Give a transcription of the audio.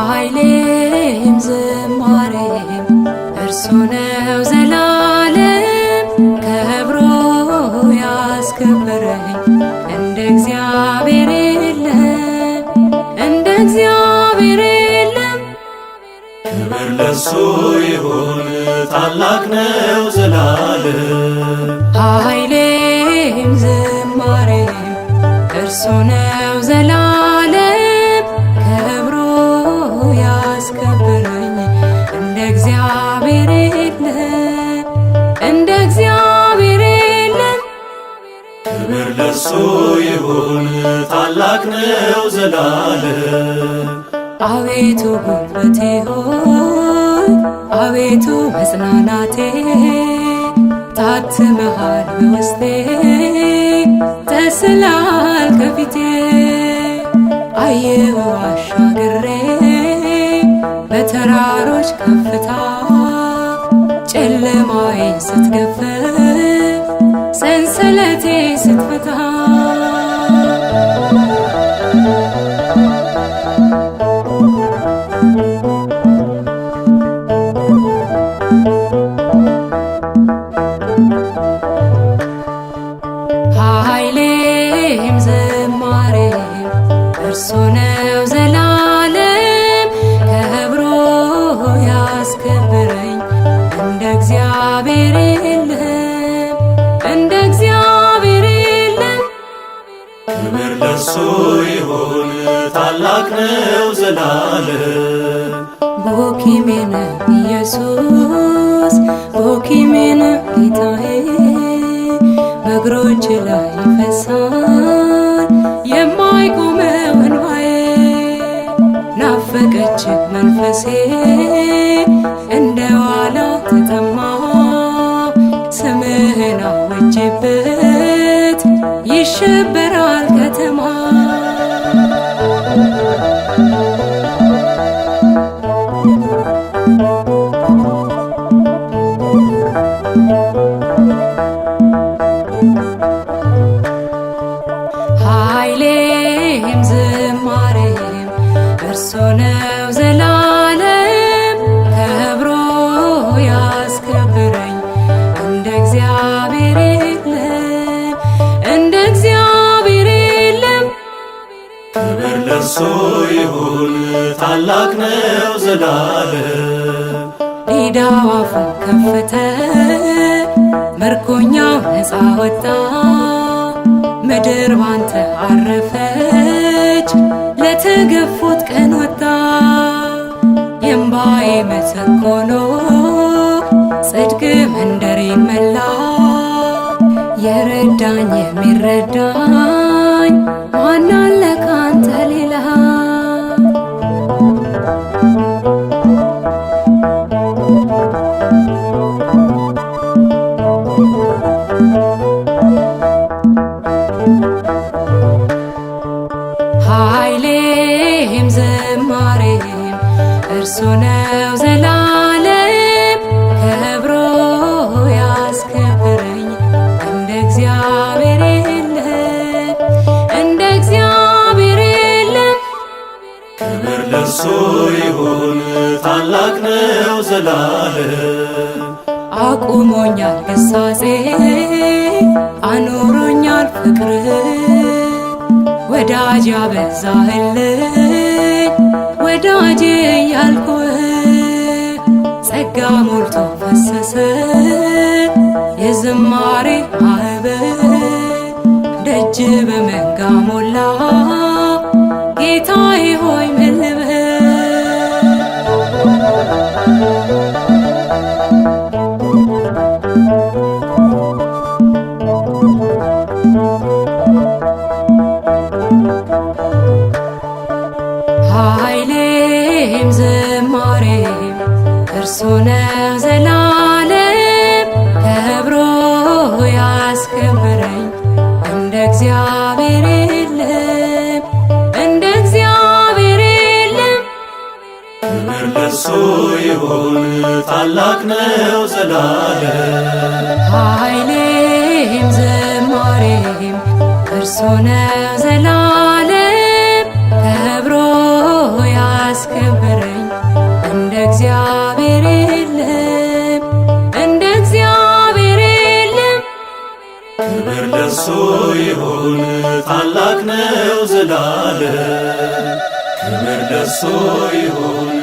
ኃይሌም ዝማሬም እርሱ ነው ዘላለም ከብሮ ያስከበረኝ እንደ እግዚአብሔር የለም እንደ እግዚአብሔር የለም። ክብር ለሱ ይሁን ታላቅ ነው ዘላለም። ኃይሌም ዝማሬም እርሱ ነው ዘላለም ከብሮ ያስከበረኝ እንደ እግዚአብሔር የለም እንደ እግዚአብሔር የለም። ክብር ለሱ ይሁን ታላቅ ነው ዘላለም። አቤቱ ጉልበቴ ሆይ አቤቱ መጽናናቴ ታትመሃል በውስጤ ተስለሃል ከፊቴ አየሁ አሻግሬ በተራሮች ከፍታ ጨለማዬን ስትገፈፍ ሰንሰለቴ ስትፈታ ኃይሌም ዝማሬም እርሱ ነው ዘላለም ከብሮ ያስከበረኝ እንደ እግዚአብሔር የለም እንደ እግዚአብሔር የለም። ክብር ለሱ ይሁን ታላቅ ነው ዘላለም። ቦኪሜነ ኢየሱስ ቦኪሜነ ጌታዬ በእግሮች ላይ ይፈሳል የማይቆመው እንባዬ ናፈቀች መንፈሴ እንደ ዋላ ተጠማ ስምህን አውጄበት ይሸበራል ከተማ ኃይሌም ዝማሬም እርሱ ነው ዘላለም ከብሮ ያስከበረኝ እንደ እግዚአብሔር የለም እንደ እግዚአብሔር የለም። ክብር ለሱ ይሁን ታላቅ ነው ዘላለም። ዲዳው አፉን ከፈተ ምርኮኛው ነፃ ወጣ ምድር ባንተ አረፈች ለተገፉት ቀን ወጣ የእምባዬ መተክ ሆኖ ጽድቅ መንደሬን መላ የረዳኝ የሚረዳኝ ማን አለ ካንተ ሌላ ኃይሌም ዝማሬም እርሱ ነው ዘላለም ከብሮ ያስከበረኝ እንደ እግዚአብሔር የለም እንደ እግዚአብሔር የለም። ክብር ለሱ ይሁን ታላቅ ነው ዘላለም። አቁሞኛል ግሳጼ አኖሮኛል ፍቅር ወዳጅ ያበዛህልኝ ወዳጄ ያልኩህ ጸጋ ሞልቶ ፈሰሰ የዝማሬ ማዕበል ደጅ በመንጋ ሞላ ጌታዬ ሆይ ምን ልበል ኃይሌም ዝማሬም እርሱ ነው ዘላለም ከብሮ ያስከበረኝ እንደ እግዚአብሔር የለም እንደ እግዚአብሔር የለም። ክብር ለሱ ይሁን ታላቅ ነው ዘላለም። ኃይሌም ዝማሬም እርሱ ነው ዘላለም። ከብሮ ያስከበረኝ እንደ እግዚአብሔር የለም፣ እንደ እግዚአብሔር የለም። ክብር ለሱ ይሁን ታላቅ ነው ዘላለም። ክብር ለሱ ይሁን